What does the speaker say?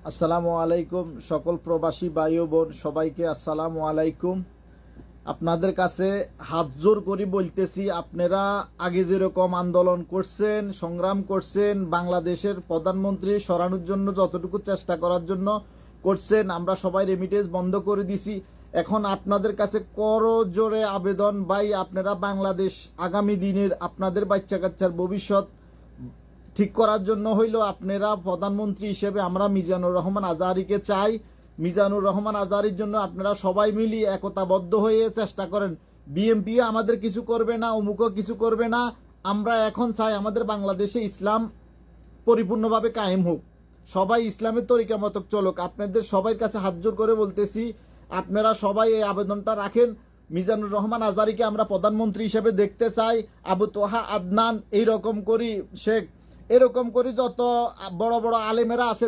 আসসালামু আলাইকুম সকল প্রবাসী ভাই ও বোন সবাইকে আসসালামু আলাইকুম। আপনাদের কাছে হাত জোর করে বলতেছি, আপনারা আগে যেরকম আন্দোলন করছেন, সংগ্রাম করছেন, বাংলাদেশের প্রধানমন্ত্রী সরানোর জন্য যতটুকু চেষ্টা করার জন্য করছেন, আমরা সবাই রেমিটেন্স বন্ধ করে দিছি। এখন আপনাদের কাছে করজোড়ে আবেদন, ভাই আপনারা বাংলাদেশ আগামী দিনের আপনাদের বাচ্চা কাচ্চার ভবিষ্যৎ ঠিক করার জন্য হইল আপনারা প্রধানমন্ত্রী হিসেবে আমরা মিজানুর রহমান আজহারীকে চাই। মিজানুর রহমান আজহারীর জন্য আপনারা সবাই মিলিয়ে একতাবদ্ধ হয়ে চেষ্টা করেন। বিএমপি আমাদের কিছু করবে না, অমুকও কিছু করবে না। আমরা এখন চাই আমাদের বাংলাদেশে ইসলাম পরিপূর্ণভাবে কায়েম হোক, সবাই ইসলামের তরিকা মতো চলুক। আপনাদের সবার কাছে হাত জোর করে বলতেছি, আপনারা সবাই এই আবেদনটা রাখেন। মিজানুর রহমান আজহারীকে আমরা প্রধানমন্ত্রী হিসেবে দেখতে চাই। আবু তোহা আদনান, এইরকম করি শেখ, এরকম করে যত বড় বড় আলেমেরা আছে